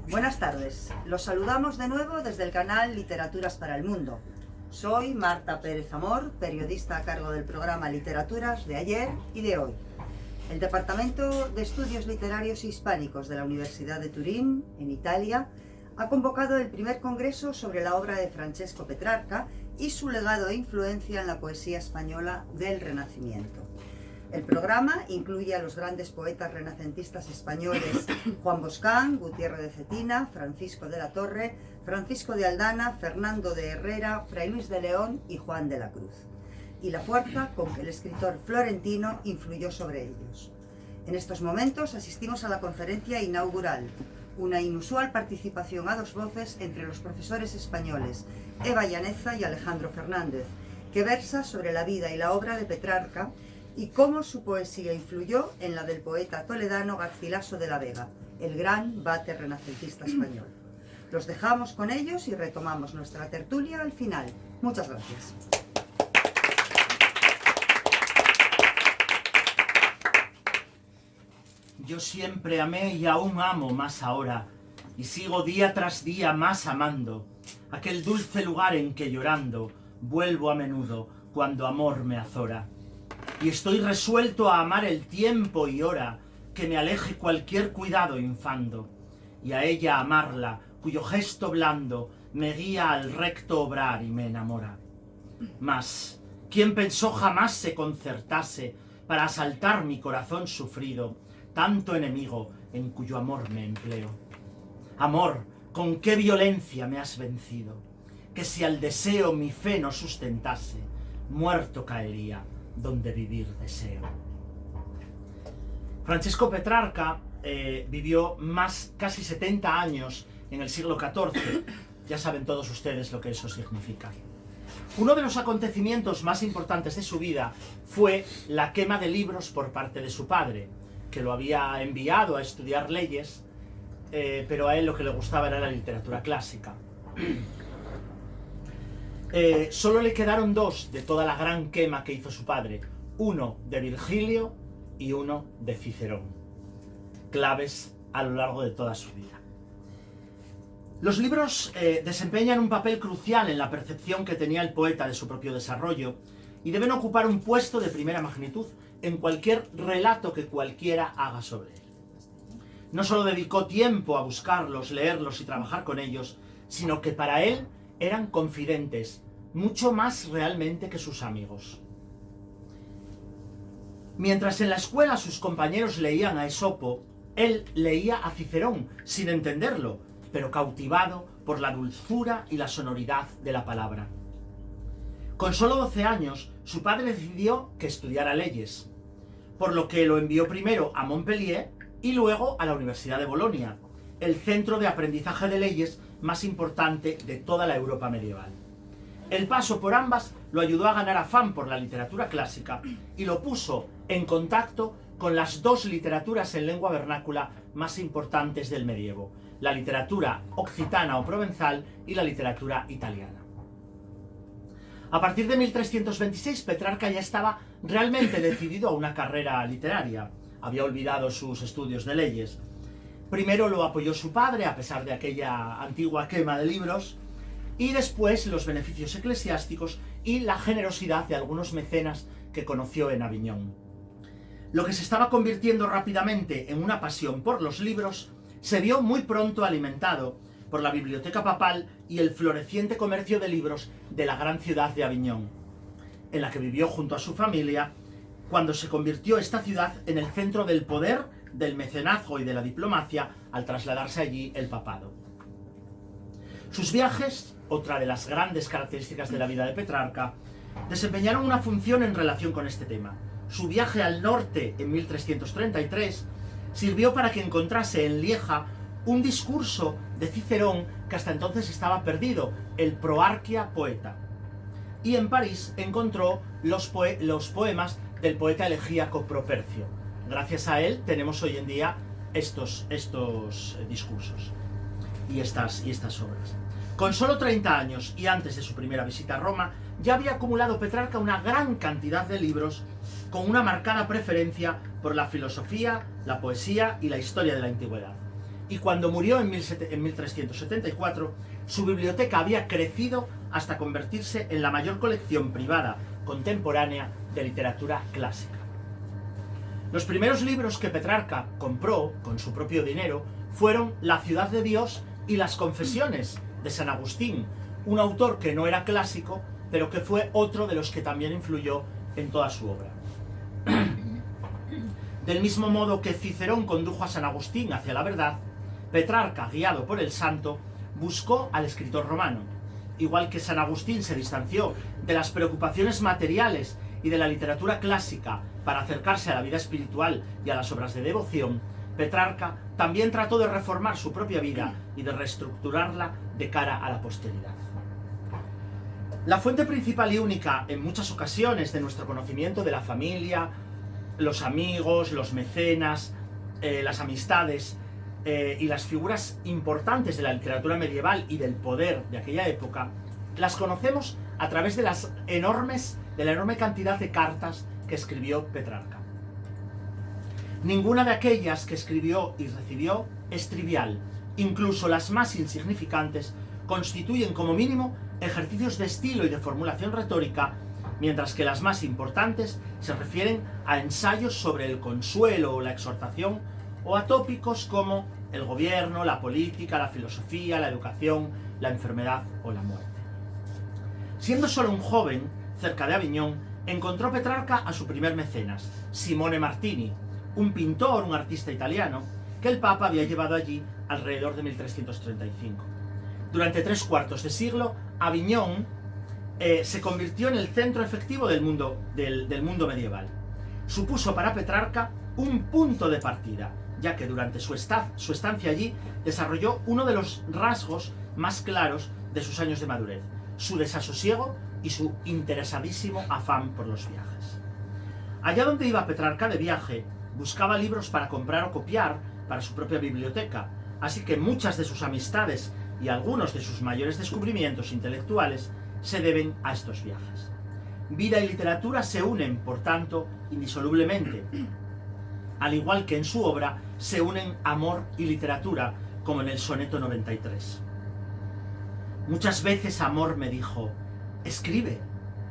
Buenas tardes, los saludamos de nuevo desde el canal Literaturas para el Mundo. Soy Marta Pérez Amor, periodista a cargo del programa Literaturas de ayer y de hoy. El Departamento de Estudios Literarios Hispánicos de la Universidad de Turín, en Italia, ha convocado el primer congreso sobre la obra de Francesco Petrarca y su legado e influencia en la poesía española del Renacimiento. El programa incluye a los grandes poetas renacentistas españoles Juan Boscán, Gutiérrez de Cetina, Francisco de la Torre, Francisco de Aldana, Fernando de Herrera, Fray Luis de León y Juan de la Cruz, y la fuerza con que el escritor florentino influyó sobre ellos. En estos momentos asistimos a la conferencia inaugural, una inusual participación a dos voces entre los profesores españoles Eva Llaneza y Alejandro Fernández, que versa sobre la vida y la obra de Petrarca y cómo su poesía influyó en la del poeta toledano Garcilaso de la Vega, el gran vate renacentista español. Los dejamos con ellos y retomamos nuestra tertulia al final. Muchas gracias. Yo siempre amé y aún amo más ahora, y sigo día tras día más amando aquel dulce lugar en que llorando vuelvo a menudo cuando amor me azora. Y estoy resuelto a amar el tiempo y hora que me aleje cualquier cuidado infando, y a ella amarla, cuyo gesto blando me guía al recto obrar y me enamora. Mas, ¿quién pensó jamás se concertase para asaltar mi corazón sufrido, tanto enemigo en cuyo amor me empleo? Amor, con qué violencia me has vencido, que si al deseo mi fe no sustentase, muerto caería donde vivir deseo. Francesco Petrarca vivió casi 70 años en el siglo XIV. Ya saben todos ustedes lo que eso significa. Uno de los acontecimientos más importantes de su vida fue la quema de libros por parte de su padre, que lo había enviado a estudiar leyes, pero a él lo que le gustaba era la literatura clásica. Solo le quedaron dos de toda la gran quema que hizo su padre, uno de Virgilio y uno de Cicerón, claves a lo largo de toda su vida. Los libros desempeñan un papel crucial en la percepción que tenía el poeta de su propio desarrollo y deben ocupar un puesto de primera magnitud en cualquier relato que cualquiera haga sobre él. No solo dedicó tiempo a buscarlos, leerlos y trabajar con ellos, sino que para él eran confidentes, mucho más realmente que sus amigos. Mientras en la escuela sus compañeros leían a Esopo, él leía a Cicerón, sin entenderlo, pero cautivado por la dulzura y la sonoridad de la palabra. Con solo 12 años, su padre decidió que estudiara leyes, por lo que lo envió primero a Montpellier y luego a la Universidad de Bolonia, el centro de aprendizaje de leyes más importante de toda la Europa medieval. El paso por ambas lo ayudó a ganar afán por la literatura clásica y lo puso en contacto con las dos literaturas en lengua vernácula más importantes del medievo, la literatura occitana o provenzal y la literatura italiana. A partir de 1326, Petrarca ya estaba realmente decidido a una carrera literaria. Había olvidado sus estudios de leyes. Primero lo apoyó su padre, a pesar de aquella antigua quema de libros, y después los beneficios eclesiásticos y la generosidad de algunos mecenas que conoció en Aviñón. Lo que se estaba convirtiendo rápidamente en una pasión por los libros se vio muy pronto alimentado por la biblioteca papal y el floreciente comercio de libros de la gran ciudad de Aviñón, en la que vivió junto a su familia, cuando se convirtió esta ciudad en el centro del poder, del mecenazgo y de la diplomacia al trasladarse allí el papado. Sus viajes, otra de las grandes características de la vida de Petrarca, desempeñaron una función en relación con este tema. Su viaje al norte en 1333 sirvió para que encontrase en Lieja un discurso de Cicerón que hasta entonces estaba perdido, el Proarchia Poeta. Y en París encontró los poemas del poeta elegíaco Propercio. Gracias a él tenemos hoy en día estos discursos y estas obras. Con solo 30 años y antes de su primera visita a Roma, ya había acumulado Petrarca una gran cantidad de libros con una marcada preferencia por la filosofía, la poesía y la historia de la antigüedad. y cuando murió en 1374, su biblioteca había crecido hasta convertirse en la mayor colección privada contemporánea de literatura clásica. Los primeros libros que Petrarca compró con su propio dinero fueron La ciudad de Dios y Las confesiones de San Agustín, un autor que no era clásico, pero que fue otro de los que también influyó en toda su obra. Del mismo modo que Cicerón condujo a San Agustín hacia la verdad, Petrarca, guiado por el santo, buscó al escritor romano. Igual que San Agustín se distanció de las preocupaciones materiales y de la literatura clásica para acercarse a la vida espiritual y a las obras de devoción, Petrarca también trató de reformar su propia vida y de reestructurarla de cara a la posteridad. La fuente principal y única en muchas ocasiones de nuestro conocimiento de la familia, los amigos, los mecenas, las amistades y las figuras importantes de la literatura medieval y del poder de aquella época, las conocemos a través de la enorme cantidad de cartas que escribió Petrarca. Ninguna de aquellas que escribió y recibió es trivial. Incluso las más insignificantes constituyen como mínimo ejercicios de estilo y de formulación retórica, mientras que las más importantes se refieren a ensayos sobre el consuelo o la exhortación, o a tópicos como el gobierno, la política, la filosofía, la educación, la enfermedad o la muerte. Siendo solo un joven, cerca de Aviñón, encontró Petrarca a su primer mecenas, Simone Martini, un pintor, un artista italiano, que el Papa había llevado allí alrededor de 1335. Durante 3/4 de siglo, Aviñón se convirtió en el centro efectivo del mundo medieval. Supuso para Petrarca un punto de partida, ya que durante su estancia allí desarrolló uno de los rasgos más claros de sus años de madurez, su desasosiego y su interesadísimo afán por los viajes. Allá donde iba Petrarca de viaje, buscaba libros para comprar o copiar para su propia biblioteca, así que muchas de sus amistades y algunos de sus mayores descubrimientos intelectuales se deben a estos viajes. Vida y literatura se unen, por tanto, indisolublemente. Al igual que en su obra se unen amor y literatura, como en el soneto 93. Muchas veces Amor me dijo: escribe,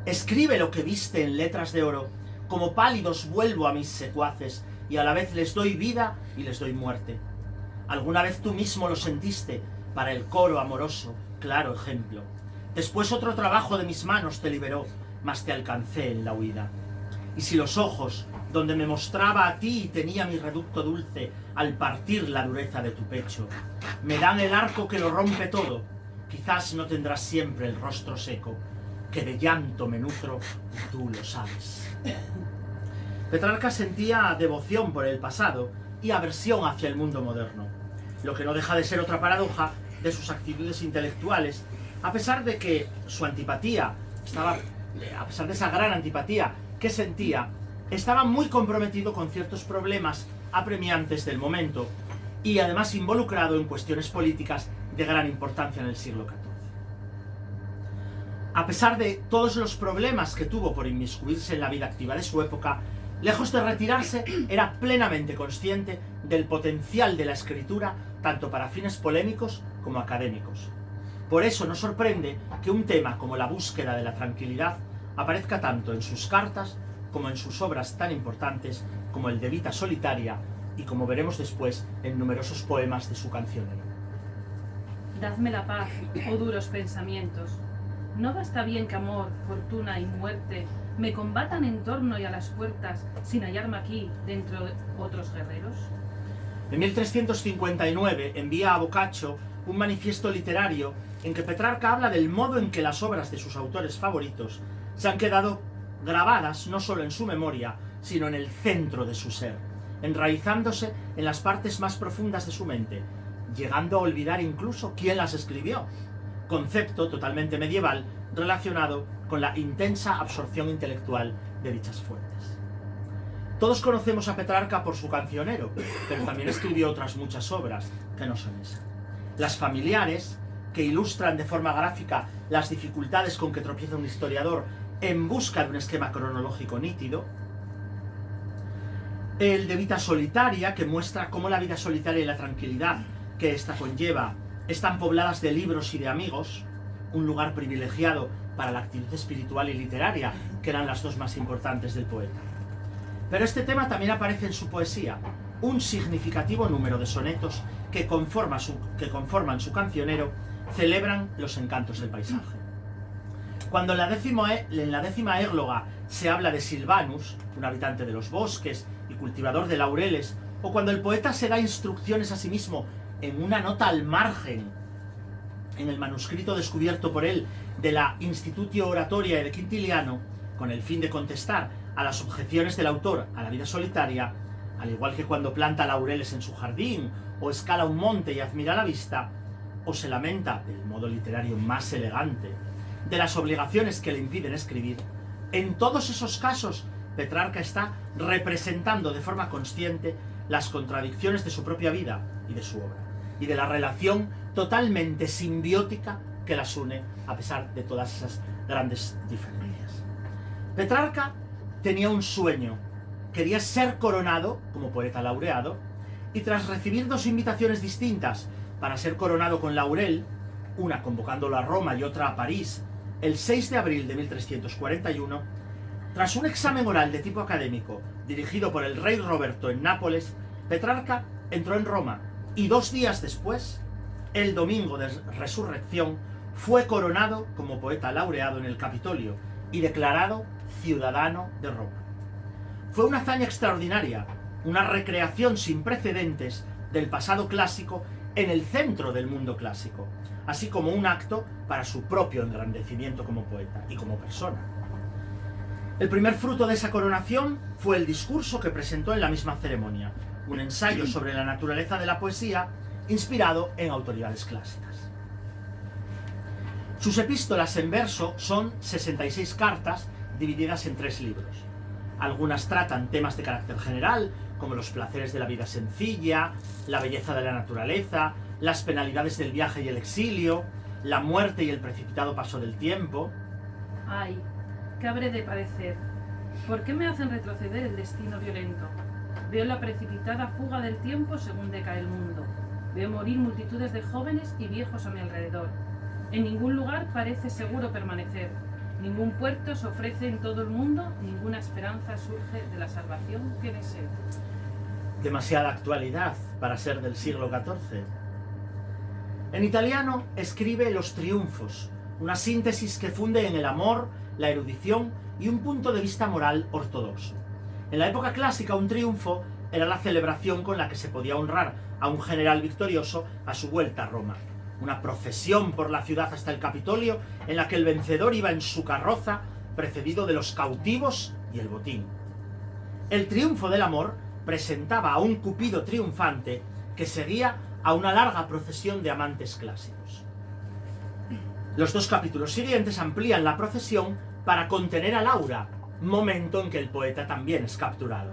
escribe lo que viste en letras de oro, como pálidos vuelvo a mis secuaces, y a la vez les doy vida y les doy muerte. Alguna vez tú mismo lo sentiste, para el coro amoroso, claro ejemplo. Después otro trabajo de mis manos te liberó, mas te alcancé en la huida. Y si los ojos, donde me mostraba a ti y tenía mi reducto dulce, al partir la dureza de tu pecho, me dan el arco que lo rompe todo, quizás no tendrás siempre el rostro seco, que de llanto me nutro y tú lo sabes. Petrarca sentía devoción por el pasado y aversión hacia el mundo moderno, lo que no deja de ser otra paradoja de sus actitudes intelectuales, a pesar de que su antipatía a pesar de esa gran antipatía que sentía, estaba muy comprometido con ciertos problemas apremiantes del momento y además involucrado en cuestiones políticas de gran importancia en el siglo XIV. A pesar de todos los problemas que tuvo por inmiscuirse en la vida activa de su época, lejos de retirarse, era plenamente consciente del potencial de la escritura tanto para fines polémicos como académicos. Por eso no sorprende que un tema como la búsqueda de la tranquilidad aparezca tanto en sus cartas como en sus obras tan importantes como el de Vita Solitaria y, como veremos después, en numerosos poemas de su cancionero. Dadme la paz, oh duros pensamientos. ¿No basta bien que amor, fortuna y muerte me combatan en torno y a las puertas sin hallarme aquí dentro de otros guerreros? En 1359 envía a Boccaccio un manifiesto literario en que Petrarca habla del modo en que las obras de sus autores favoritos se han quedado grabadas no solo en su memoria, sino en el centro de su ser, enraizándose en las partes más profundas de su mente, llegando a olvidar incluso quién las escribió, concepto totalmente medieval relacionado con la intensa absorción intelectual de dichas fuentes. Todos conocemos a Petrarca por su cancionero, pero también escribió otras muchas obras que no son esas. Las familiares, que ilustran de forma gráfica las dificultades con que tropieza un historiador en busca de un esquema cronológico nítido. El de Vita Solitaria, que muestra cómo la vida solitaria y la tranquilidad que esta conlleva están pobladas de libros y de amigos, un lugar privilegiado para la actividad espiritual y literaria, que eran las dos más importantes del poeta. Pero este tema también aparece en su poesía, un significativo número de sonetos que conforman su cancionero celebran los encantos del paisaje. Cuando en la décima égloga se habla de Silvanus, un habitante de los bosques y cultivador de laureles, o cuando el poeta se da instrucciones a sí mismo en una nota al margen, en el manuscrito descubierto por él de la Institutio Oratoria de Quintiliano, con el fin de contestar a las objeciones del autor a la vida solitaria, al igual que cuando planta laureles en su jardín, o escala un monte y admira la vista, o se lamenta, del modo literario más elegante, de las obligaciones que le impiden escribir, en todos esos casos Petrarca está representando de forma consciente las contradicciones de su propia vida y de su obra, y de la relación totalmente simbiótica que las une a pesar de todas esas grandes diferencias. Petrarca tenía un sueño, quería ser coronado como poeta laureado, y tras recibir dos invitaciones distintas para ser coronado con laurel, una convocándolo a Roma y otra a París, el 6 de abril de 1341, tras un examen oral de tipo académico dirigido por el rey Roberto en Nápoles, Petrarca entró en Roma y 2 días después, el domingo de Resurrección, fue coronado como poeta laureado en el Capitolio y declarado ciudadano de Roma. Fue una hazaña extraordinaria, una recreación sin precedentes del pasado clásico en el centro del mundo clásico, así como un acto para su propio engrandecimiento como poeta y como persona. El primer fruto de esa coronación fue el discurso que presentó en la misma ceremonia, un ensayo sobre la naturaleza de la poesía inspirado en autoridades clásicas. Sus epístolas en verso son 66 cartas divididas en 3 libros. Algunas tratan temas de carácter general, como los placeres de la vida sencilla, la belleza de la naturaleza, las penalidades del viaje y el exilio, la muerte y el precipitado paso del tiempo. Ay, ¿qué habré de padecer? ¿Por qué me hacen retroceder el destino violento? Veo la precipitada fuga del tiempo según decae el mundo. Veo morir multitudes de jóvenes y viejos a mi alrededor. En ningún lugar parece seguro permanecer. Ningún puerto se ofrece en todo el mundo, ninguna esperanza surge de la salvación que deseo. Demasiada actualidad para ser del siglo XIV. En italiano escribe Los Triunfos, una síntesis que funde en el amor, la erudición y un punto de vista moral ortodoxo. En la época clásica, un triunfo era la celebración con la que se podía honrar a un general victorioso a su vuelta a Roma. Una procesión por la ciudad hasta el Capitolio en la que el vencedor iba en su carroza precedido de los cautivos y el botín. El triunfo del amor presentaba a un Cupido triunfante que seguía a una larga procesión de amantes clásicos. Los 2 capítulos siguientes amplían la procesión para contener a Laura, momento en que el poeta también es capturado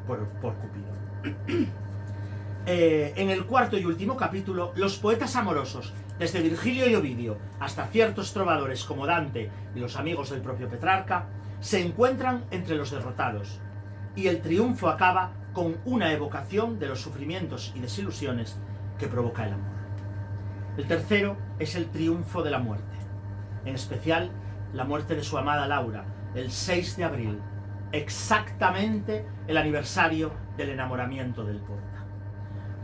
por Cupido. En el 4º y último capítulo, los poetas amorosos, desde Virgilio y Ovidio hasta ciertos trovadores como Dante y los amigos del propio Petrarca, se encuentran entre los derrotados, y el triunfo acaba con una evocación de los sufrimientos y desilusiones que provoca el amor. El tercero es el triunfo de la muerte, en especial la muerte de su amada Laura, el 6 de abril, exactamente el aniversario del enamoramiento del poeta.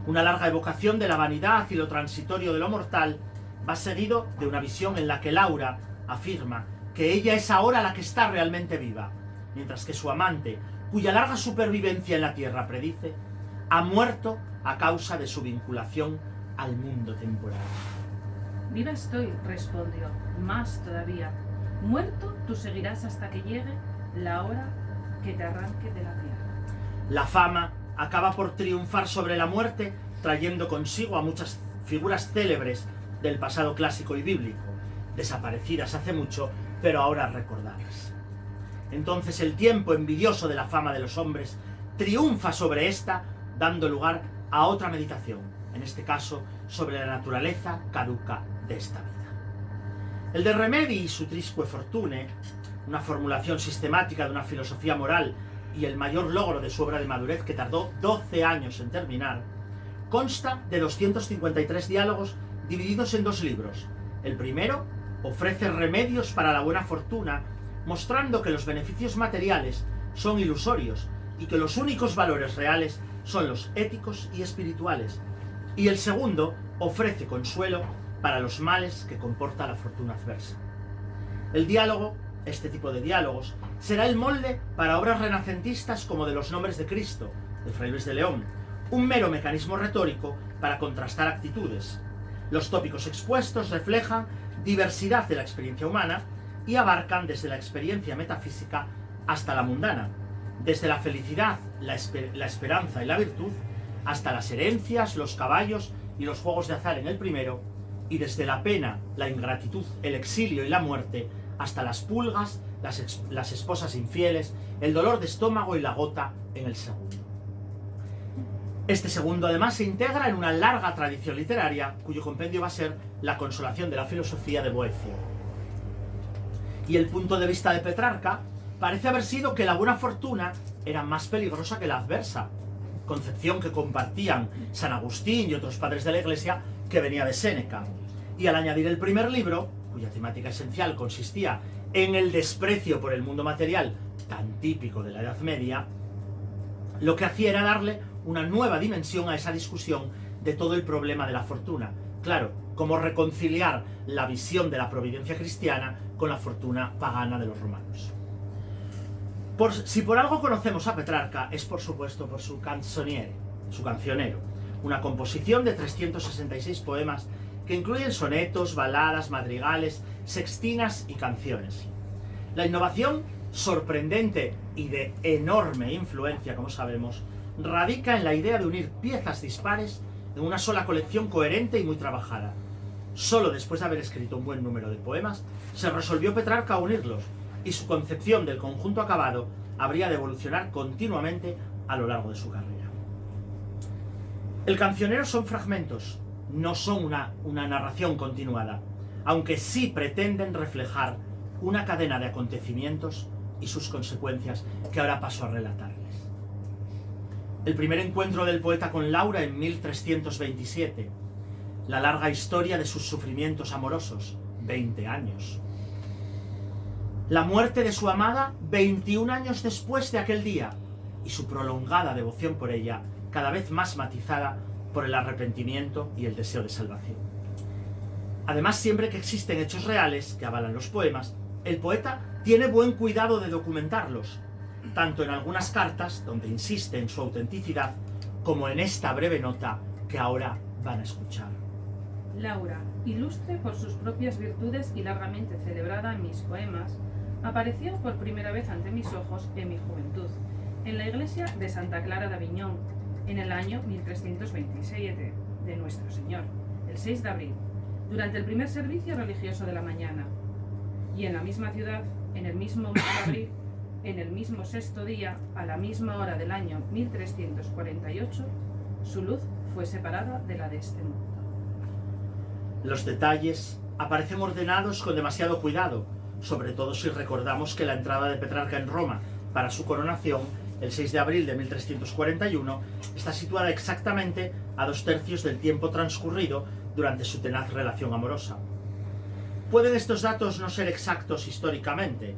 Una larga evocación de la vanidad y lo transitorio de lo mortal va seguido de una visión en la que Laura afirma que ella es ahora la que está realmente viva, mientras que su amante, cuya larga supervivencia en la tierra predice, ha muerto a causa de su vinculación al mundo temporal. Viva estoy, respondió, más todavía. Muerto tú seguirás hasta que llegue la hora que te arranque de la tierra. La fama acaba por triunfar sobre la muerte, trayendo consigo a muchas figuras célebres del pasado clásico y bíblico, desaparecidas hace mucho, pero ahora recordadas. Entonces el tiempo envidioso de la fama de los hombres triunfa sobre esta, dando lugar a otra meditación, en este caso sobre la naturaleza caduca de esta vida. El de Remedi y su Trisque Fortune, una formulación sistemática de una filosofía moral y el mayor logro de su obra de madurez, que tardó 12 años en terminar, consta de 253 diálogos divididos en 2 libros. El primero ofrece remedios para la buena fortuna, mostrando que los beneficios materiales son ilusorios y que los únicos valores reales son los éticos y espirituales. Y el segundo ofrece consuelo para los males que comporta la fortuna adversa. El diálogo, este tipo de diálogos, será el molde para obras renacentistas como de los Nombres de Cristo, de Fray Luis de León, un mero mecanismo retórico para contrastar actitudes. Los tópicos expuestos reflejan diversidad de la experiencia humana y abarcan desde la experiencia metafísica hasta la mundana, desde la felicidad, la esperanza y la virtud, hasta las herencias, los caballos y los juegos de azar en el primero, y desde la pena, la ingratitud, el exilio y la muerte, hasta las pulgas, las esposas infieles, el dolor de estómago y la gota en el segundo. Este segundo además se integra en una larga tradición literaria cuyo compendio va a ser La consolación de la filosofía de Boecio. Y el punto de vista de Petrarca parece haber sido que la buena fortuna era más peligrosa que la adversa, concepción que compartían San Agustín y otros padres de la Iglesia, que venía de Séneca. Y al añadir el primer libro, cuya temática esencial consistía en el desprecio por el mundo material, tan típico de la Edad Media, lo que hacía era darle una nueva dimensión a esa discusión de todo el problema de la fortuna. Claro, cómo reconciliar la visión de la providencia cristiana con la fortuna pagana de los romanos. Si por algo conocemos a Petrarca, es por supuesto por su canzoniere, su cancionero, una composición de 366 poemas que incluyen sonetos, baladas, madrigales, sextinas y canciones. La innovación, sorprendente y de enorme influencia, como sabemos, radica en la idea de unir piezas dispares en una sola colección coherente y muy trabajada. Solo después de haber escrito un buen número de poemas, se resolvió Petrarca a unirlos, y su concepción del conjunto acabado habría de evolucionar continuamente a lo largo de su carrera. El cancionero son fragmentos, no son una narración continuada, aunque sí pretenden reflejar una cadena de acontecimientos y sus consecuencias que ahora paso a relatarles. El primer encuentro del poeta con Laura en 1327, la larga historia de sus sufrimientos amorosos, 20 años. La muerte de su amada 21 años después de aquel día, y su prolongada devoción por ella, cada vez más matizada por el arrepentimiento y el deseo de salvación. Además, siempre que existen hechos reales que avalan los poemas, el poeta tiene buen cuidado de documentarlos, tanto en algunas cartas, donde insiste en su autenticidad, como en esta breve nota que ahora van a escuchar. Laura, ilustre por sus propias virtudes y largamente celebrada en mis poemas, apareció por primera vez ante mis ojos en mi juventud, en la iglesia de Santa Clara de Aviñón, en el año 1327 de Nuestro Señor, el 6 de abril, durante el primer servicio religioso de la mañana. Y en la misma ciudad, en el mismo mes de abril, en el mismo sexto día, a la misma hora del año 1348, su luz fue separada de la de este mundo. Los detalles aparecen ordenados con demasiado cuidado, sobre todo si recordamos que la entrada de Petrarca en Roma para su coronación, el 6 de abril de 1341, está situada exactamente a 2/3 del tiempo transcurrido durante su tenaz relación amorosa. Pueden estos datos no ser exactos históricamente,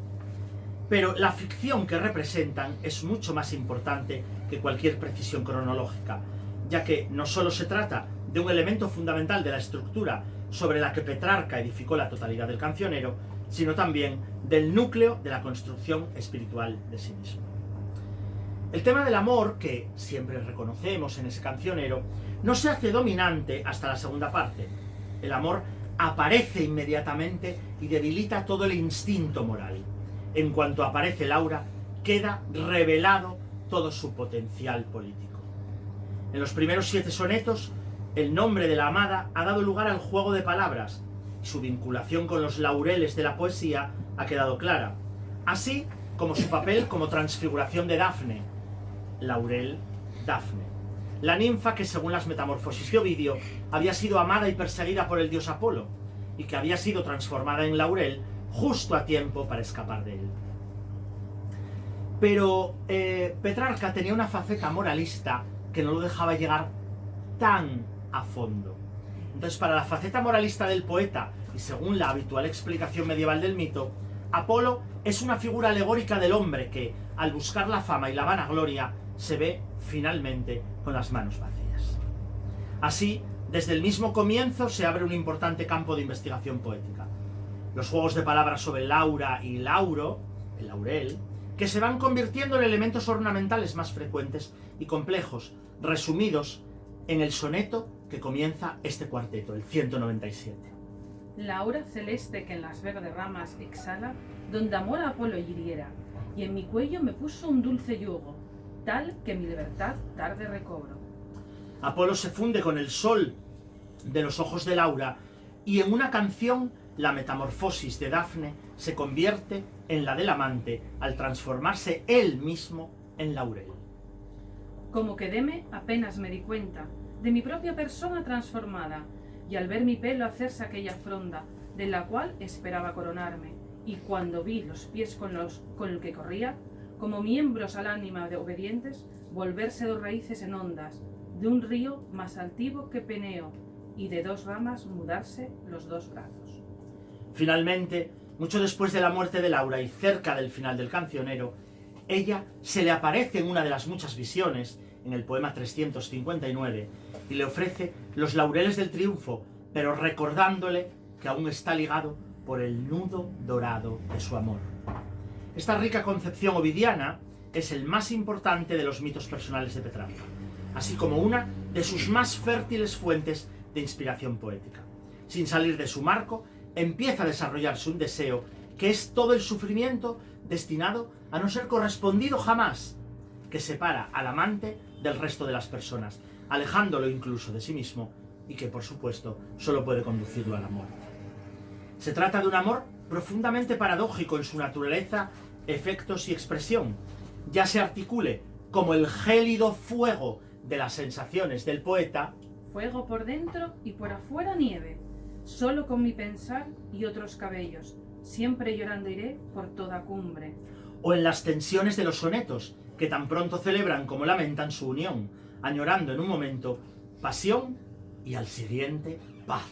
pero la ficción que representan es mucho más importante que cualquier precisión cronológica, ya que no solo se trata de un elemento fundamental de la estructura sobre la que Petrarca edificó la totalidad del cancionero, sino también del núcleo de la construcción espiritual de sí mismo. El tema del amor, que siempre reconocemos en ese cancionero, no se hace dominante hasta la segunda parte. El amor aparece inmediatamente y debilita todo el instinto moral. En cuanto aparece Laura, queda revelado todo su potencial político. En los primeros 7 sonetos, el nombre de la amada ha dado lugar al juego de palabras, y su vinculación con los laureles de la poesía ha quedado clara, así como su papel como transfiguración de Dafne, Laurel, Dafne, la ninfa que, según las Metamorfosis de Ovidio, había sido amada y perseguida por el dios Apolo, y que había sido transformada en laurel justo a tiempo para escapar de él. Pero Petrarca tenía una faceta moralista que no lo dejaba llegar tan a fondo. Entonces, para la faceta moralista del poeta, y según la habitual explicación medieval del mito, Apolo es una figura alegórica del hombre que, al buscar la fama y la vanagloria, se ve finalmente con las manos vacías. Así, desde el mismo comienzo se abre un importante campo de investigación poética. Los juegos de palabras sobre laura y lauro, el laurel, que se van convirtiendo en elementos ornamentales más frecuentes y complejos, resumidos en el soneto que comienza este cuarteto, el 197. La aura celeste que en las verdes ramas exhala, donde amor a Apolo hiriera, y en mi cuello me puso un dulce yugo, tal que mi libertad tarde recobro. Apolo se funde con el sol de los ojos de Laura, y en una canción la metamorfosis de Dafne se convierte en la del amante al transformarse él mismo en laurel. Como quedéme, apenas me di cuenta de mi propia persona transformada, y al ver mi pelo hacerse aquella fronda, de la cual esperaba coronarme, y cuando vi los pies con el que corría, como miembros al ánima de obedientes, volverse dos raíces en ondas, de un río más altivo que Peneo, y de dos ramas mudarse los dos brazos. Finalmente, mucho después de la muerte de Laura y cerca del final del cancionero, ella se le aparece en una de las muchas visiones, en el poema 359, y le ofrece los laureles del triunfo, pero recordándole que aún está ligado por el nudo dorado de su amor. Esta rica concepción ovidiana es el más importante de los mitos personales de Petrarca, así como una de sus más fértiles fuentes de inspiración poética. Sin salir de su marco, empieza a desarrollarse un deseo que es todo el sufrimiento destinado a no ser correspondido jamás, que separa al amante del resto de las personas, alejándolo incluso de sí mismo, y que por supuesto solo puede conducirlo a la muerte. Se trata de un amor profundamente paradójico en su naturaleza, efectos y expresión, ya se articule como el gélido fuego de las sensaciones del poeta, Fuego por dentro y por afuera nieve, solo con mi pensar y otros cabellos, siempre llorando iré por toda cumbre. o en las tensiones de los sonetos, que tan pronto celebran como lamentan su unión, añorando en un momento pasión y al siguiente paz.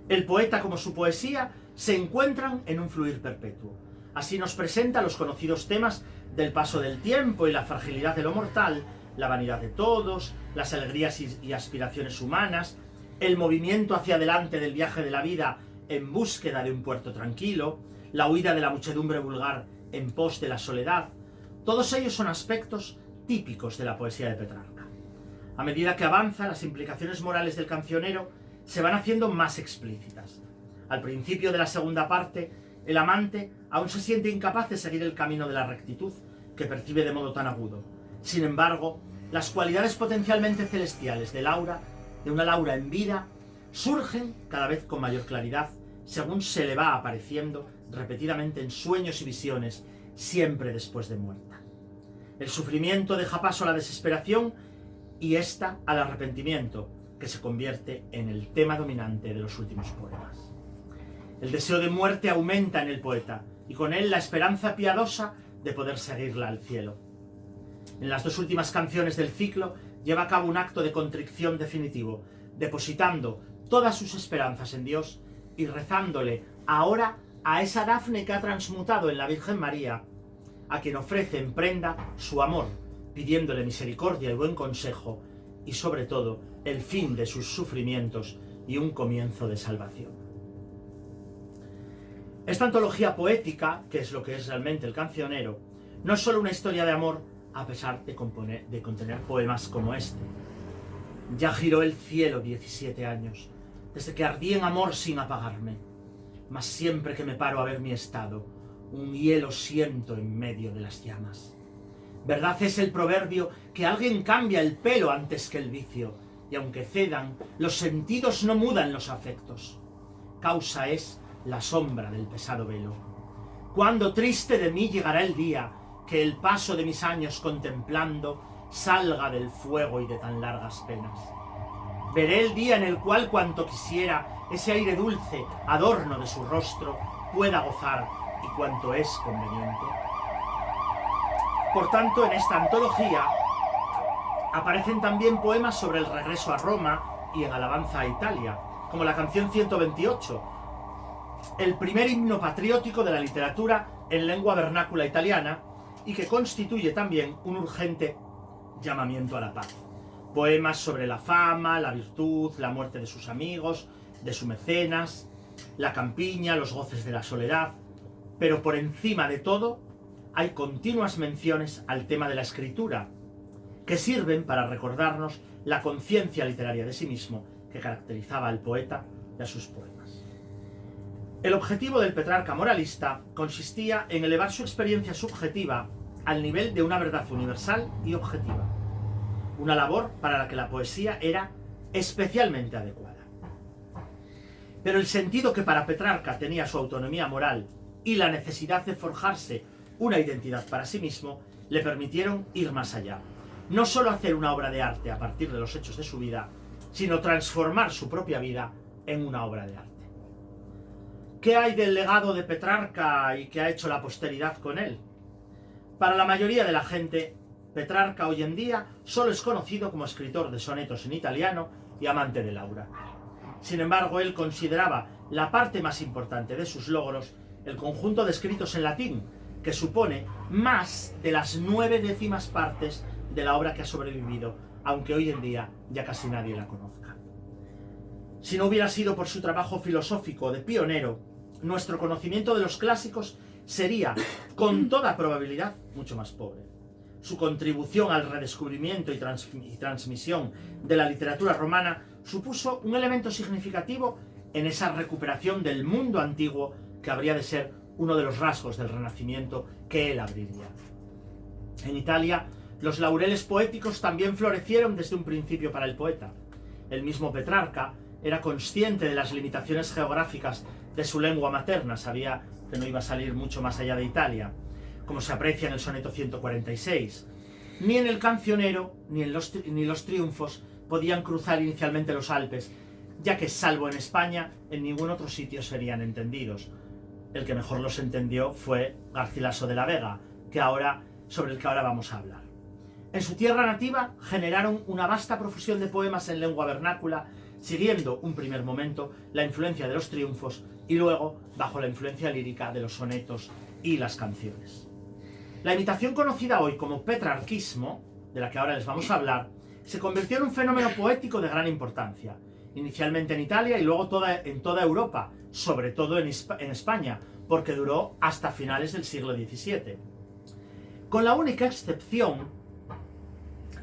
El poeta como su poesía se encuentran en un fluir perpetuo. Así nos presenta los conocidos temas del paso del tiempo y la fragilidad de lo mortal, la vanidad de todos, las alegrías y aspiraciones humanas, el movimiento hacia adelante del viaje de la vida en búsqueda de un puerto tranquilo, la huida de la muchedumbre vulgar en pos de la soledad. Todos ellos son aspectos típicos de la poesía de Petrarca. A medida que avanza, las implicaciones morales del cancionero se van haciendo más explícitas. Al principio de la segunda parte, el amante aún se siente incapaz de seguir el camino de la rectitud que percibe de modo tan agudo. Sin embargo, las cualidades potencialmente celestiales de Laura, de una Laura en vida, surgen cada vez con mayor claridad según se le va apareciendo repetidamente en sueños y visiones, siempre después de muerta. El sufrimiento deja paso a la desesperación y ésta al arrepentimiento, que se convierte en el tema dominante de los últimos poemas. El deseo de muerte aumenta en el poeta, y con él la esperanza piadosa de poder seguirla al cielo. En las dos últimas canciones del ciclo lleva a cabo un acto de contrición definitivo, depositando todas sus esperanzas en Dios y rezándole ahora a esa Dafne que ha transmutado en la Virgen María, a quien ofrece en prenda su amor, pidiéndole misericordia y buen consejo, y sobre todo el fin de sus sufrimientos y un comienzo de salvación. Esta antología poética, que es lo que es realmente el cancionero, no es solo una historia de amor, a pesar de contener poemas como este. Ya giró el cielo 17 años, desde que ardí en amor sin apagarme, mas siempre que me paro a ver mi estado, un hielo siento en medio de las llamas. Verdad es el proverbio que alguien cambia el pelo antes que el vicio, y aunque cedan, los sentidos no mudan los afectos. Causa es la sombra del pesado velo. Cuando triste de mí llegará el día que el paso de mis años contemplando salga del fuego y de tan largas penas. Veré el día en el cual cuanto quisiera ese aire dulce, adorno de su rostro, pueda gozar y cuanto es conveniente. Por tanto, en esta antología Aparecen también poemas sobre el regreso a Roma y en alabanza a Italia, como la canción 128, el primer himno patriótico de la literatura en lengua vernácula italiana y que constituye también un urgente llamamiento a la paz. Poemas sobre la fama, la virtud, la muerte de sus amigos, de su mecenas, la campiña, los goces de la soledad, pero por encima de todo hay continuas menciones al tema de la escritura, que sirven para recordarnos la conciencia literaria de sí mismo que caracterizaba al poeta y a sus poemas. El objetivo del Petrarca moralista consistía en elevar su experiencia subjetiva al nivel de una verdad universal y objetiva, una labor para la que la poesía era especialmente adecuada. Pero el sentido que para Petrarca tenía su autonomía moral y la necesidad de forjarse una identidad para sí mismo le permitieron ir más allá. No solo hacer una obra de arte a partir de los hechos de su vida, sino transformar su propia vida en una obra de arte. ¿Qué hay del legado de Petrarca y qué ha hecho la posteridad con él? Para la mayoría de la gente, Petrarca hoy en día solo es conocido como escritor de sonetos en italiano y amante de Laura. Sin embargo, él consideraba la parte más importante de sus logros el conjunto de escritos en latín, que supone más de las 9/10 partes de la obra que ha sobrevivido, aunque hoy en día ya casi nadie la conozca. Si no hubiera sido por su trabajo filosófico de pionero, nuestro conocimiento de los clásicos sería, con toda probabilidad, mucho más pobre. Su contribución al redescubrimiento y transmisión de la literatura romana supuso un elemento significativo en esa recuperación del mundo antiguo que habría de ser uno de los rasgos del Renacimiento que él abriría. En Italia, los laureles poéticos también florecieron desde un principio para el poeta. El mismo Petrarca era consciente de las limitaciones geográficas de su lengua materna, sabía que no iba a salir mucho más allá de Italia, como se aprecia en el soneto 146. Ni en el Cancionero ni los Triunfos podían cruzar inicialmente los Alpes, ya que, salvo en España, en ningún otro sitio serían entendidos. El que mejor los entendió fue Garcilaso de la Vega, sobre el que ahora vamos a hablar. En su tierra nativa generaron una vasta profusión de poemas en lengua vernácula, siguiendo un primer momento la influencia de los triunfos y luego bajo la influencia lírica de los sonetos y las canciones. La imitación conocida hoy como petrarquismo, de la que ahora les vamos a hablar, se convirtió en un fenómeno poético de gran importancia, inicialmente en Italia y luego en toda Europa, sobre todo en España, porque duró hasta finales del siglo XVII. Con la única excepción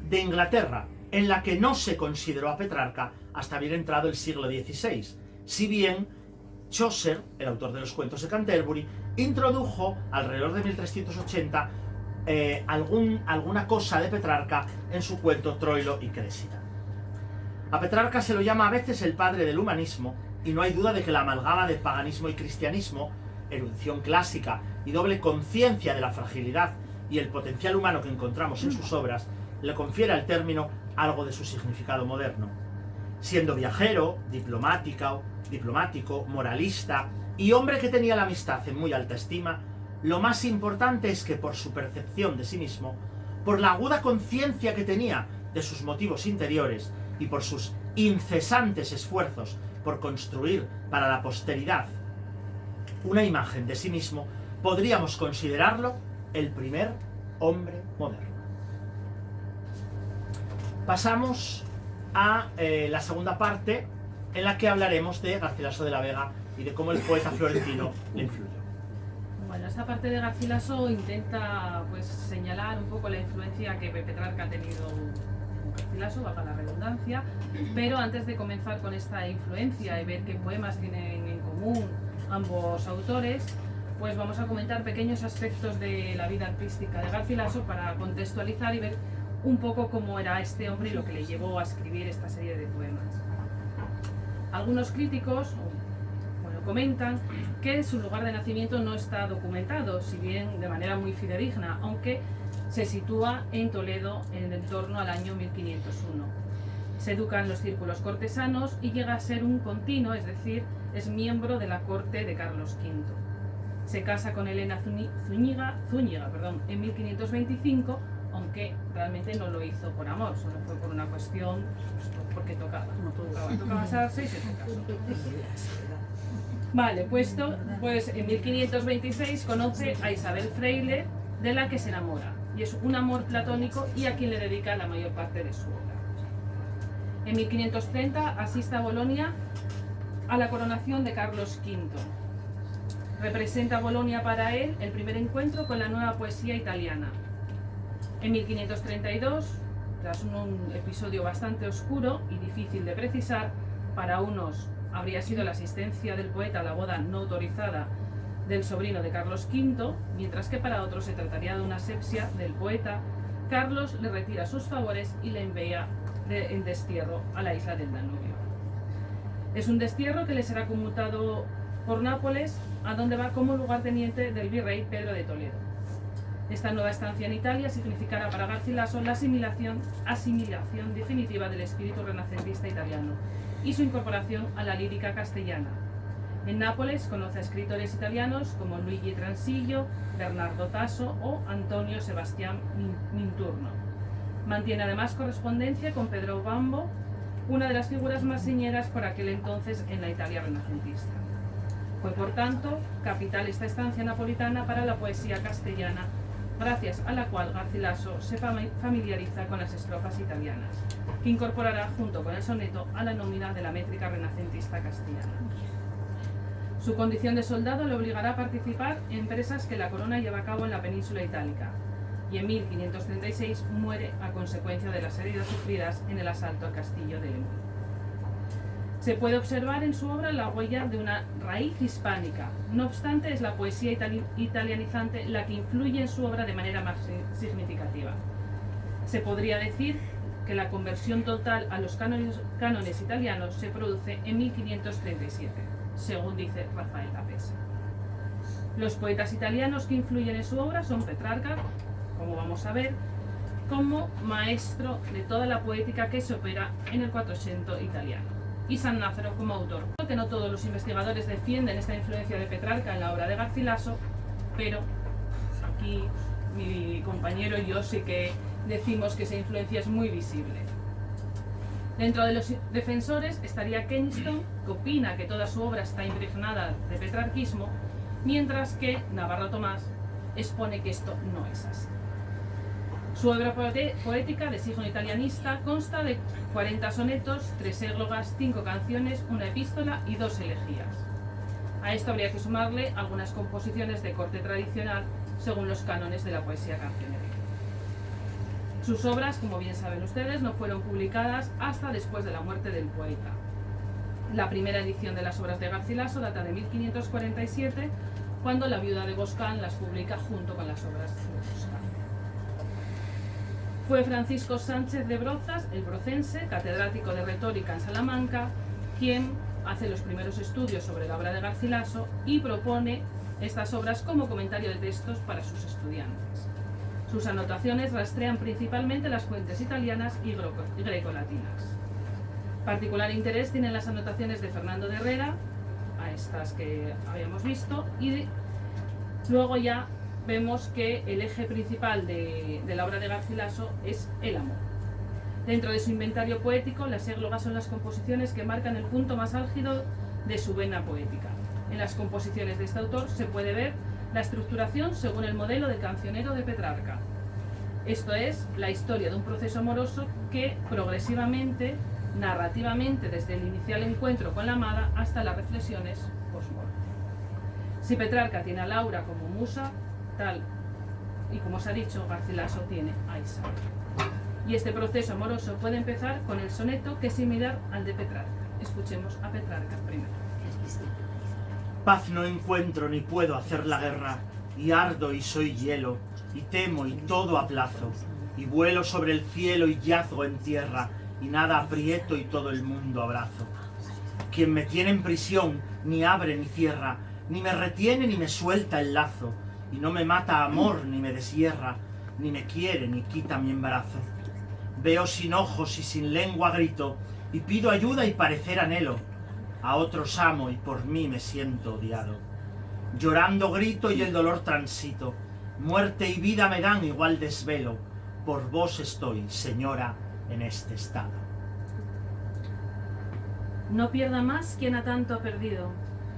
de Inglaterra, en la que no se consideró a Petrarca hasta bien entrado el siglo XVI, si bien Chaucer, el autor de los cuentos de Canterbury, introdujo alrededor de 1380 alguna cosa de Petrarca en su cuento Troilo y Crésida. A Petrarca se lo llama a veces el padre del humanismo, y no hay duda de que la amalgama de paganismo y cristianismo, erudición clásica y doble conciencia de la fragilidad y el potencial humano que encontramos en sus obras le confiere al término algo de su significado moderno. Siendo viajero, diplomático, moralista y hombre que tenía la amistad en muy alta estima, lo más importante es que por su percepción de sí mismo, por la aguda conciencia que tenía de sus motivos interiores y por sus incesantes esfuerzos por construir para la posteridad una imagen de sí mismo, podríamos considerarlo el primer hombre moderno. Pasamos a la segunda parte, en la que hablaremos de Garcilaso de la Vega y de cómo el poeta florentino le influyó. Bueno, esta parte de Garcilaso intenta señalar un poco la influencia que Petrarca ha tenido en Garcilaso, va para la redundancia, pero antes de comenzar con esta influencia y ver qué poemas tienen en común ambos autores, pues vamos a comentar pequeños aspectos de la vida artística de Garcilaso para contextualizar y ver un poco cómo era este hombre y lo que le llevó a escribir esta serie de poemas. Algunos críticos comentan que su lugar de nacimiento no está documentado, si bien de manera muy fidedigna, aunque se sitúa en Toledo en torno al año 1501. Se educa en los círculos cortesanos y llega a ser un continuo, es decir, es miembro de la corte de Carlos V. Se casa con Elena Zúñiga en 1525, aunque realmente no lo hizo por amor, solo fue por una cuestión, pues, porque tocaba casarse y se casó. Vale, pues en 1526 conoce a Isabel Freire, de la que se enamora, y es un amor platónico y a quien le dedica la mayor parte de su obra. En 1530 asiste a Bolonia a la coronación de Carlos V. Representa Bolonia para él el primer encuentro con la nueva poesía italiana. En 1532, tras un episodio bastante oscuro y difícil de precisar, para unos habría sido la asistencia del poeta a la boda no autorizada del sobrino de Carlos V, mientras que para otros se trataría de una asepsia del poeta, Carlos le retira sus favores y le envía en destierro a la isla del Danubio. Es un destierro que le será conmutado por Nápoles, a donde va como lugarteniente del virrey Pedro de Toledo. Esta nueva estancia en Italia significará para Garcilaso la asimilación definitiva del espíritu renacentista italiano y su incorporación a la lírica castellana. En Nápoles conoce a escritores italianos como Luigi Transillo, Bernardo Tasso o Antonio Sebastián Minturno. Mantiene además correspondencia con Pedro Bambo, una de las figuras más señeras por aquel entonces en la Italia renacentista. Fue, por tanto, capital esta estancia napolitana para la poesía castellana, gracias a la cual Garcilaso se familiariza con las estrofas italianas, que incorporará junto con el soneto a la nómina de la métrica renacentista castellana. Su condición de soldado le obligará a participar en empresas que la corona lleva a cabo en la península itálica, y en 1536 muere a consecuencia de las heridas sufridas en el asalto al castillo de León. Se puede observar en su obra la huella de una raíz hispánica. No obstante, es la poesía italianizante la que influye en su obra de manera más significativa. Se podría decir que la conversión total a los cánones italianos se produce en 1537, según dice Rafael Capesa. Los poetas italianos que influyen en su obra son Petrarca, como vamos a ver, como maestro de toda la poética que se opera en el Quattrocento italiano, y Sannazaro como autor. Que no todos los investigadores defienden esta influencia de Petrarca en la obra de Garcilaso, pero aquí mi compañero y yo sí que decimos que esa influencia es muy visible. Dentro de los defensores estaría Kensington, que opina que toda su obra está impregnada de petrarquismo, mientras que Navarro Tomás expone que esto no es así. Su obra poética de signo italianista consta de 40 sonetos, 3 églogas, 5 canciones, una epístola y 2 elegías. A esto habría que sumarle algunas composiciones de corte tradicional según los cánones de la poesía cancionera. Sus obras, como bien saben ustedes, no fueron publicadas hasta después de la muerte del poeta. La primera edición de las obras de Garcilaso data de 1547, cuando la viuda de Boscán las publica junto con las obras de Boscán. Fue Francisco Sánchez de Brozas, el brocense, catedrático de retórica en Salamanca, quien hace los primeros estudios sobre la obra de Garcilaso y propone estas obras como comentario de textos para sus estudiantes. Sus anotaciones rastrean principalmente las fuentes italianas y grecolatinas. Particular interés tienen las anotaciones de Fernando de Herrera, a estas que habíamos visto, y luego ya vemos que el eje principal de la obra de Garcilaso es el amor. Dentro de su inventario poético, las églogas son las composiciones que marcan el punto más álgido de su vena poética. En las composiciones de este autor se puede ver la estructuración según el modelo del cancionero de Petrarca. Esto es, la historia de un proceso amoroso que progresivamente, narrativamente, desde el inicial encuentro con la amada hasta las reflexiones post-mortem. Si Petrarca tiene a Laura como musa, tal y como se ha dicho, Garcilaso tiene a Isabel. Y este proceso amoroso puede empezar con el soneto, que es similar al de Petrarca. Escuchemos a Petrarca primero. Paz no encuentro ni puedo hacer la guerra, y ardo y soy hielo, y temo y todo aplazo, y vuelo sobre el cielo y yazgo en tierra, y nada aprieto y todo el mundo abrazo. Quien me tiene en prisión ni abre ni cierra, ni me retiene ni me suelta el lazo, y no me mata amor ni me deshierra, ni me quiere ni quita mi embarazo. Veo sin ojos y sin lengua grito, y pido ayuda y parecer anhelo. A otros amo y por mí me siento odiado. Llorando grito y el dolor transito, muerte y vida me dan igual desvelo. por vos estoy, señora, en este estado. No pierda más quien a tanto ha perdido.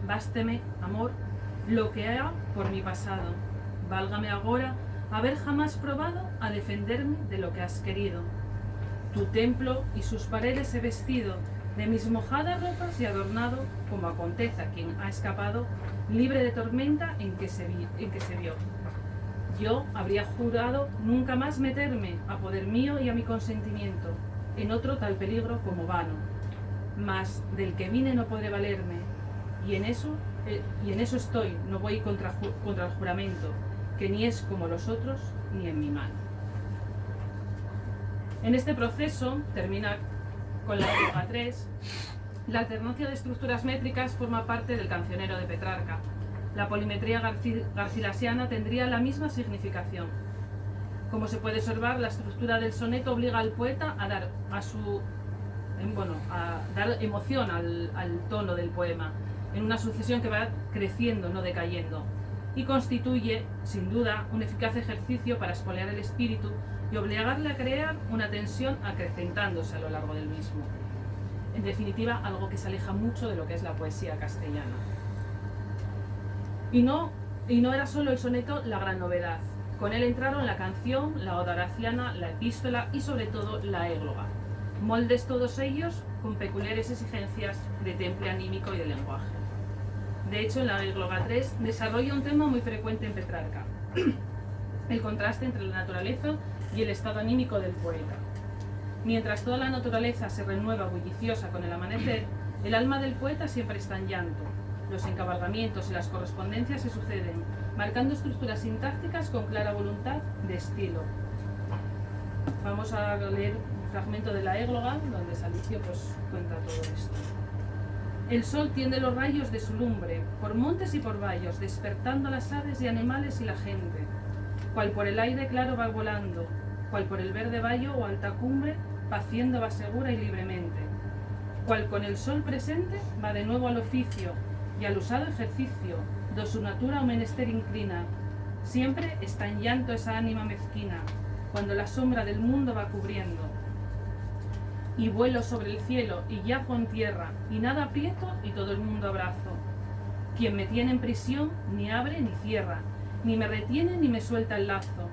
Básteme, amor, lo que ha por mi pasado. Válgame agora haber jamás probado a defenderme de lo que has querido. Tu templo y sus paredes he vestido, de mis mojadas ropas y adornado, como acontece a quien ha escapado, libre de tormenta en que se vio. Yo habría jurado nunca más meterme, a poder mío y a mi consentimiento, en otro tal peligro como vano. Mas del que vine no podré valerme, y en eso estoy, no voy contra el juramento, que ni es como los otros, ni en mi mano. En este proceso, termina con la égloga 3, la alternancia de estructuras métricas forma parte del cancionero de Petrarca. La polimetría garcilasiana tendría la misma significación. Como se puede observar, la estructura del soneto obliga al poeta a dar emoción al tono del poema, en una sucesión que va creciendo, no decayendo, y constituye, sin duda, un eficaz ejercicio para espolear el espíritu y obligarle a crear una tensión acrecentándose a lo largo del mismo. En definitiva, algo que se aleja mucho de lo que es la poesía castellana. Y no era solo el soneto la gran novedad. Con él entraron la canción, la oda horaciana, la epístola y sobre todo la égloga. Moldes todos ellos con peculiares exigencias de temple anímico y de lenguaje. De hecho, en la égloga 3 desarrolla un tema muy frecuente en Petrarca: el contraste entre la naturaleza y el estado anímico del poeta. Mientras toda la naturaleza se renueva bulliciosa con el amanecer, el alma del poeta siempre está en llanto. Los encabalgamientos y las correspondencias se suceden, marcando estructuras sintácticas con clara voluntad de estilo. Vamos a leer un fragmento de la égloga, donde Salicio cuenta todo esto. El sol tiende los rayos de su lumbre, por montes y por valles, despertando a las aves y animales y la gente, cual por el aire claro va volando, cual por el verde vallo o alta cumbre, paciendo va segura y libremente, cual con el sol presente va de nuevo al oficio y al usado ejercicio, do su natura o menester inclina. Siempre está en llanto esa ánima mezquina, cuando la sombra del mundo va cubriendo. Y vuelo sobre el cielo y yazo en tierra, y nada aprieto y todo el mundo abrazo. Quien me tiene en prisión ni abre ni cierra, ni me retiene ni me suelta el lazo,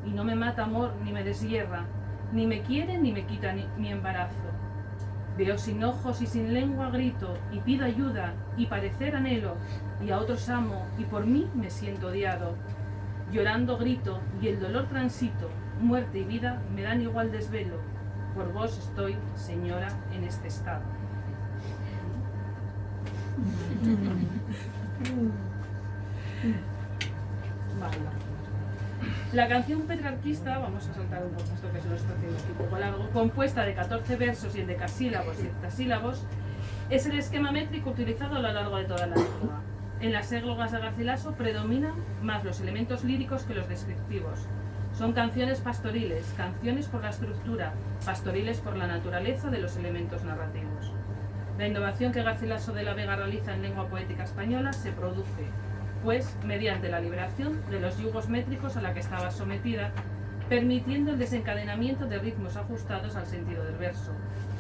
y no me mata amor ni me deshierra, ni me quiere ni me quita mi embarazo. Veo sin ojos y sin lengua grito, y pido ayuda, y parecer anhelo, y a otros amo, y por mí me siento odiado. Llorando grito, y el dolor transito, muerte y vida me dan igual desvelo. Por vos estoy, señora, en este estado. Vale. La canción petrarquista, vamos a saltar un poco esto que se lo está haciendo un poco largo, compuesta de 14 versos y en decasílabos y heptasílabos, es el esquema métrico utilizado a lo largo de toda la égloga. En las églogas de Garcilaso predominan más los elementos líricos que los descriptivos. Son canciones pastoriles, canciones por la estructura, pastoriles por la naturaleza de los elementos narrativos. La innovación que Garcilaso de la Vega realiza en lengua poética española se produce, pues, mediante la liberación de los yugos métricos a la que estaba sometida, permitiendo el desencadenamiento de ritmos ajustados al sentido del verso,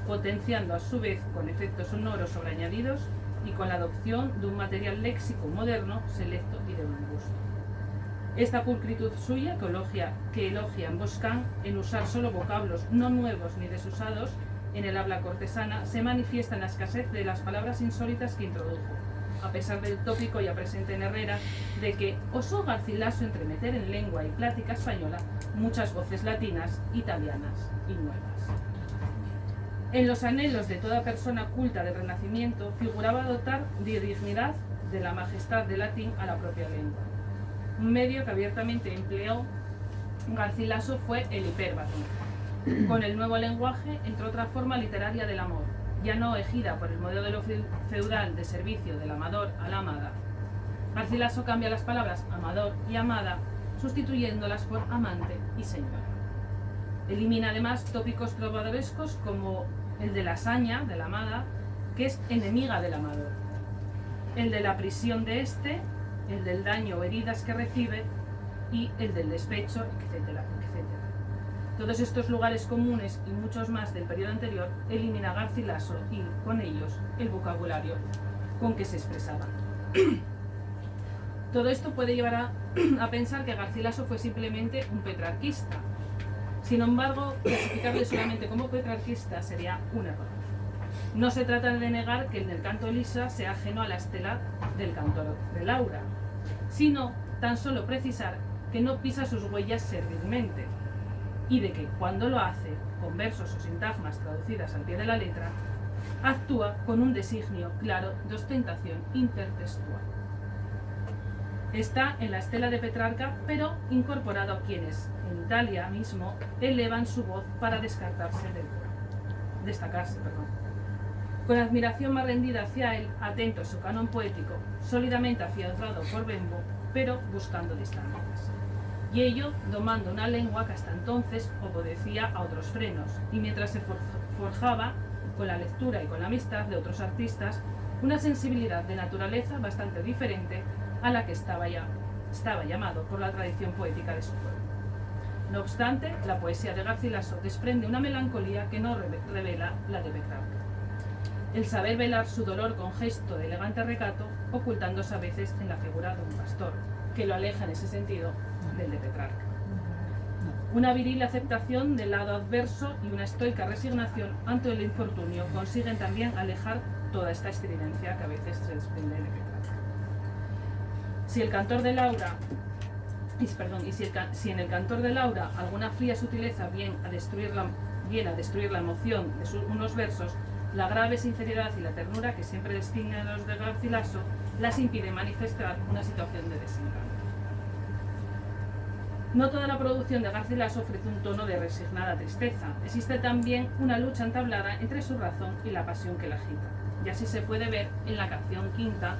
potenciando a su vez con efectos sonoros sobreañadidos y con la adopción de un material léxico moderno, selecto y de buen gusto. Esta pulcritud suya, que elogia en Boscán en usar solo vocablos no nuevos ni desusados en el habla cortesana, se manifiesta en la escasez de las palabras insólitas que introdujo, a pesar del tópico ya presente en Herrera de que osó Garcilaso entremeter en lengua y plática española muchas voces latinas, italianas y nuevas. En los anhelos de toda persona culta del Renacimiento figuraba dotar de dignidad de la majestad del latín a la propia lengua. Un medio que abiertamente empleó Garcilaso fue el hipérbato. Con el nuevo lenguaje entró otra forma literaria del amor, ya no ejida por el modelo feudal de servicio del amador a la amada. Garcilaso cambia las palabras amador y amada, sustituyéndolas por amante y señora. Elimina además tópicos trovadorescos como el de la saña, de la amada, que es enemiga del amador, el de la prisión de éste, el del daño o heridas que recibe y el del despecho, etcétera, etcétera. Todos estos lugares comunes y muchos más del periodo anterior elimina Garcilaso y, con ellos, el vocabulario con que se expresaba. Todo esto puede llevar a pensar que Garcilaso fue simplemente un petrarquista. Sin embargo, clasificarle solamente como petrarquista sería un error. No se trata de negar que el del canto de Lisa sea ajeno a la estela del cantor de Laura, sino tan solo precisar que no pisa sus huellas servilmente, y de que cuando lo hace, con versos o sintagmas traducidas al pie de la letra, actúa con un designio claro de ostentación intertextual. Está en la estela de Petrarca, pero incorporado a quienes, en Italia mismo, elevan su voz para destacarse. Con admiración más rendida hacia él, atento a su canon poético, sólidamente afianzado por Bembo, pero buscando distancias. Y ello domando una lengua que hasta entonces obedecía a otros frenos, y mientras se forjaba, con la lectura y con la amistad de otros artistas, una sensibilidad de naturaleza bastante diferente a la que estaba llamado por la tradición poética de su pueblo. No obstante, la poesía de Garcilaso desprende una melancolía que no revela la de Petrarca. El saber velar su dolor con gesto de elegante recato, ocultándose a veces en la figura de un pastor, que lo aleja en ese sentido del de Petrarca. Una viril aceptación del lado adverso y una estoica resignación ante el infortunio consiguen también alejar toda esta estridencia que a veces se desprende de Petrarca. Si en el cantor de Laura alguna fría sutileza viene a destruir la emoción de unos versos, la grave sinceridad y la ternura que siempre distinguen a los de Garcilaso las impide manifestar una situación de desencanto. No toda la producción de Garcilaso ofrece un tono de resignada tristeza. Existe también una lucha entablada entre su razón y la pasión que la agita. Y así se puede ver en la canción quinta,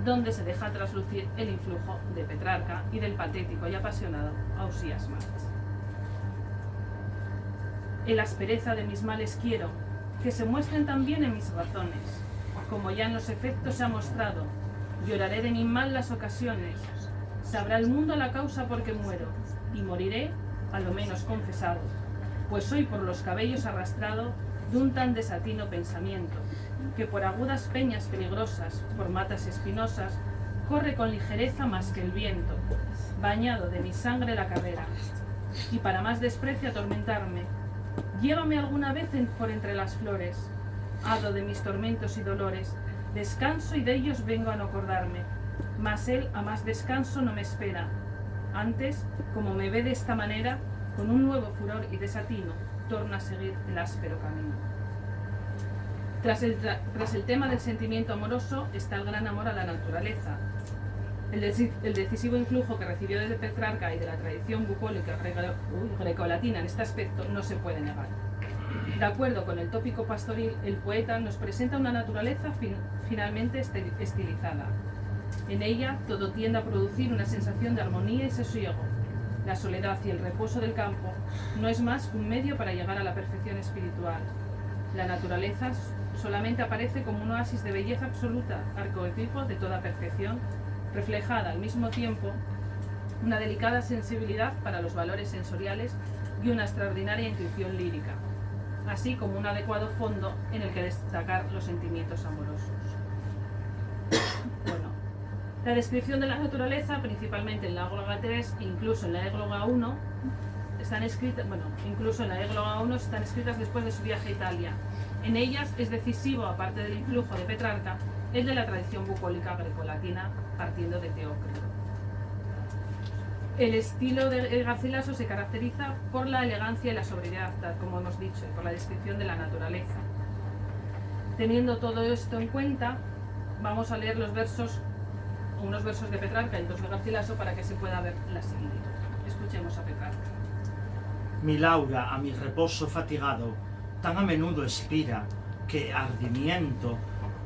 donde se deja traslucir el influjo de Petrarca y del patético y apasionado Ausías March. En la aspereza de mis males quiero que se muestren también en mis razones, como ya en los efectos se ha mostrado. Lloraré de mi mal las ocasiones, sabrá el mundo la causa por que muero, y moriré a lo menos confesado, pues soy por los cabellos arrastrado de un tan desatino pensamiento, que por agudas peñas peligrosas, por matas espinosas, corre con ligereza más que el viento, bañado de mi sangre la carrera, y para más desprecio atormentarme, llévame alguna vez por entre las flores, hado de mis tormentos y dolores, descanso y de ellos vengo a no acordarme, mas él a más descanso no me espera, antes, como me ve de esta manera, con un nuevo furor y desatino, torna a seguir el áspero camino. Tras el tema del sentimiento amoroso está el gran amor a la naturaleza. El decisivo influjo que recibió desde Petrarca y de la tradición bucólica grecolatina en este aspecto no se puede negar. De acuerdo con el tópico pastoril, el poeta nos presenta una naturaleza finalmente estilizada. En ella todo tiende a producir una sensación de armonía y sosiego. La soledad y el reposo del campo no es más que un medio para llegar a la perfección espiritual. La naturaleza solamente aparece como un oasis de belleza absoluta, arquetipo de toda perfección, reflejada al mismo tiempo una delicada sensibilidad para los valores sensoriales y una extraordinaria intuición lírica, así como un adecuado fondo en el que destacar los sentimientos amorosos. Bueno, la descripción de la naturaleza, principalmente en la égloga 3 e incluso en la égloga 1, están escritas después de su viaje a Italia. En ellas es decisivo, aparte del influjo de Petrarca, el de la tradición bucólica grecolatina, partiendo de Teócrito. El estilo de Garcilaso se caracteriza por la elegancia y la sobriedad, tal como hemos dicho, y por la descripción de la naturaleza. Teniendo todo esto en cuenta, vamos a leer unos versos de Petrarca y otros de Garcilaso para que se pueda ver la similitud. Escuchemos a Petrarca. Mi Laura a mi reposo fatigado tan a menudo expira que ardimiento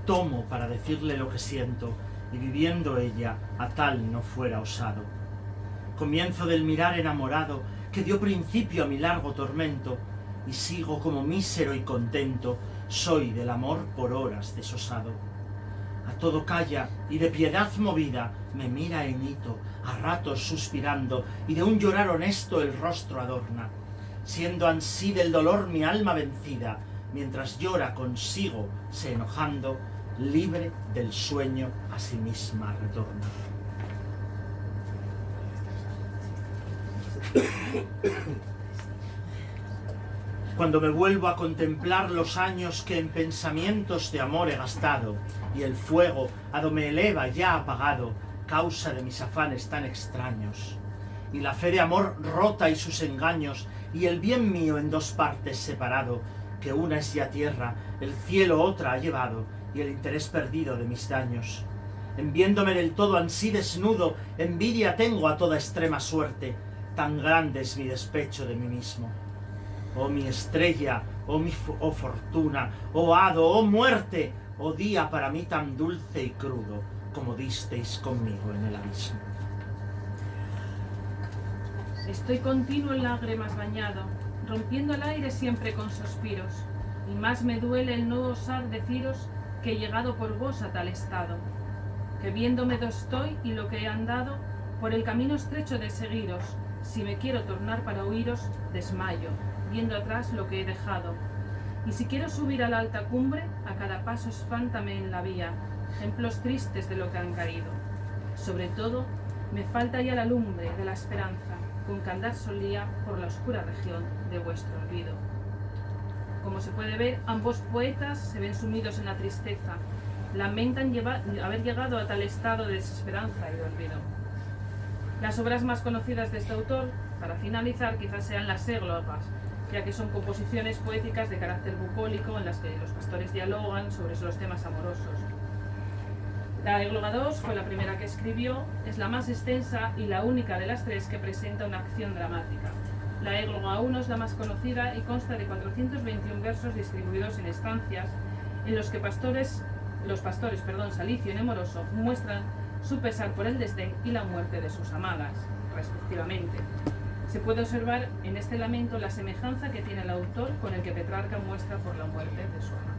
tomo para decirle lo que siento, y viviendo ella a tal no fuera osado. Comienzo del mirar enamorado que dio principio a mi largo tormento, y sigo como mísero y contento, soy del amor por horas desosado. A todo calla y de piedad movida me mira en hito, a ratos suspirando, y de un llorar honesto el rostro adorna. siendo ansí del dolor mi alma vencida, mientras llora consigo, se enojando, libre del sueño a sí misma retorna. Cuando me vuelvo a contemplar los años que en pensamientos de amor he gastado, y el fuego a do me eleva ya apagado, causa de mis afanes tan extraños, y la fe de amor rota y sus engaños, y el bien mío en dos partes separado, que una es ya tierra, el cielo otra ha llevado, y el interés perdido de mis daños. En viéndome del todo ansí desnudo, envidia tengo a toda extrema suerte, tan grande es mi despecho de mí mismo. Oh mi estrella, oh fortuna, oh hado, oh muerte, oh día para mí tan dulce y crudo, como disteis conmigo en el abismo. Estoy continuo en lágrimas bañado, rompiendo el aire siempre con suspiros, y más me duele el no osar deciros que he llegado por vos a tal estado, que viéndome do estoy y lo que he andado, por el camino estrecho de seguiros, si me quiero tornar para huiros, desmayo, viendo atrás lo que he dejado. Y si quiero subir a la alta cumbre, a cada paso espántame en la vía, ejemplos tristes de lo que han caído. Sobre todo, me falta ya la lumbre de la esperanza, con que andar solía por la oscura región de vuestro olvido. Como se puede ver, ambos poetas se ven sumidos en la tristeza, lamentan haber llegado a tal estado de desesperanza y de olvido. Las obras más conocidas de este autor, para finalizar, quizás sean las églogas, ya que son composiciones poéticas de carácter bucólico en las que los pastores dialogan sobre los temas amorosos. La égloga 2 fue la primera que escribió, es la más extensa y la única de las tres que presenta una acción dramática. La égloga 1 es la más conocida y consta de 421 versos distribuidos en estancias en los que los pastores Salicio y Nemoroso muestran su pesar por el desdén y la muerte de sus amadas, respectivamente. Se puede observar en este lamento la semejanza que tiene el autor con el que Petrarca muestra por la muerte de su amada.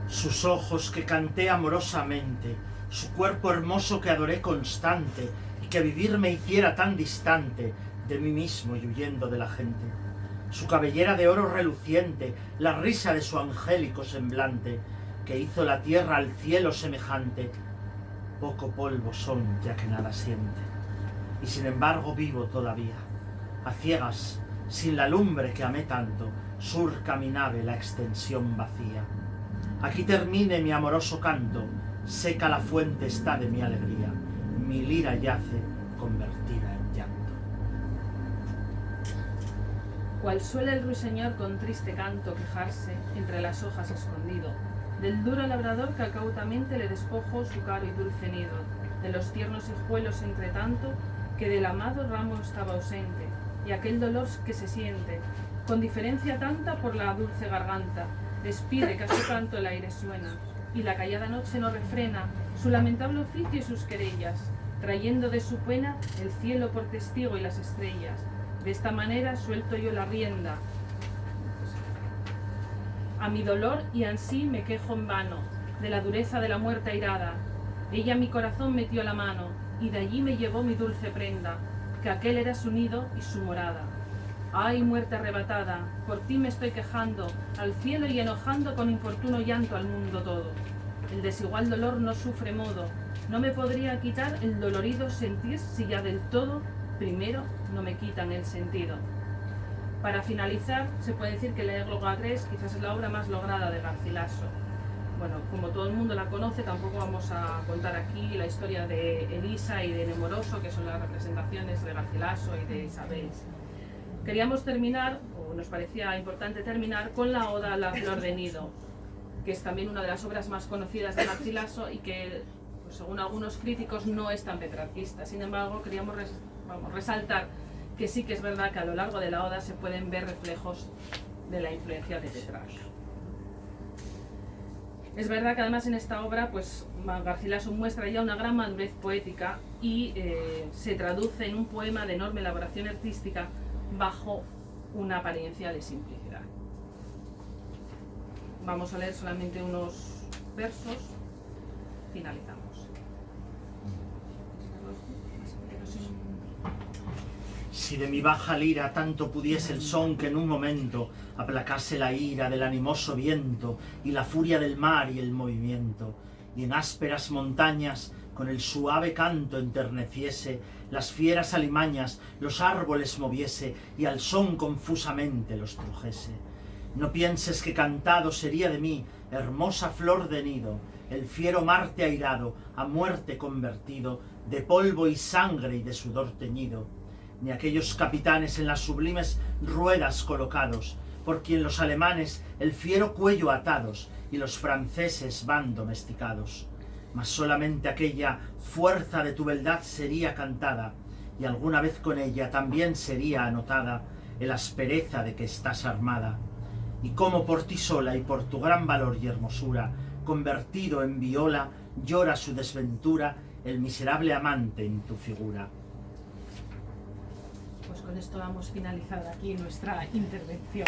Sus ojos que canté amorosamente, su cuerpo hermoso que adoré constante, y que vivir me hiciera tan distante de mí mismo y huyendo de la gente. Su cabellera de oro reluciente, la risa de su angélico semblante, que hizo la tierra al cielo semejante, poco polvo son ya que nada siente. Y sin embargo vivo todavía, a ciegas, sin la lumbre que amé tanto, surca mi nave la extensión vacía. Aquí termine mi amoroso canto, seca la fuente está de mi alegría, mi lira yace convertida en llanto. Cual suele el ruiseñor con triste canto quejarse, entre las hojas escondido, del duro labrador que acautamente le despojó su caro y dulce nido, de los tiernos hijuelos entre tanto, que del amado ramo estaba ausente, y aquel dolor que se siente, con diferencia tanta por la dulce garganta, despide que a su canto el aire suena, y la callada noche no refrena su lamentable oficio y sus querellas, trayendo de su pena el cielo por testigo y las estrellas. De esta manera suelto yo la rienda a mi dolor y ansí me quejo en vano de la dureza de la muerte airada. Ella mi corazón metió la mano y de allí me llevó mi dulce prenda, que aquel era su nido y su morada. Ay, muerte arrebatada, por ti me estoy quejando al cielo y enojando con importuno llanto al mundo todo. El desigual dolor no sufre modo, no me podría quitar el dolorido sentir si ya del todo primero no me quitan el sentido. Para finalizar, se puede decir que la égloga 3 quizás es la obra más lograda de Garcilaso. Bueno, como todo el mundo la conoce, tampoco vamos a contar aquí la historia de Elisa y de Nemoroso, que son las representaciones de Garcilaso y de Isabel. Queríamos terminar, o nos parecía importante terminar, con la Oda a la Flor de Nido, que es también una de las obras más conocidas de Garcilaso y que, pues, según algunos críticos, no es tan petrarquista. Sin embargo, queríamos resaltar que sí que es verdad que a lo largo de la Oda se pueden ver reflejos de la influencia de Petrarca. Es verdad que además en esta obra pues Garcilaso muestra ya una gran madurez poética y se traduce en un poema de enorme elaboración artística bajo una apariencia de simplicidad. Vamos a leer solamente unos versos, finalizamos. Si de mi baja lira tanto pudiese el son que en un momento aplacase la ira del animoso viento y la furia del mar y el movimiento, y en ásperas montañas con el suave canto enterneciese, las fieras alimañas los árboles moviese y al son confusamente los trujese. No pienses que cantado sería de mí, hermosa flor de nido, el fiero Marte airado, a muerte convertido, de polvo y sangre y de sudor teñido, ni aquellos capitanes en las sublimes ruedas colocados, por quien los alemanes el fiero cuello atados y los franceses van domesticados. Mas solamente aquella fuerza de tu beldad sería cantada, y alguna vez con ella también sería anotada el aspereza de que estás armada, y como por ti sola y por tu gran valor y hermosura, convertido en viola, llora su desventura el miserable amante en tu figura. Pues con esto damos finalizada aquí nuestra intervención.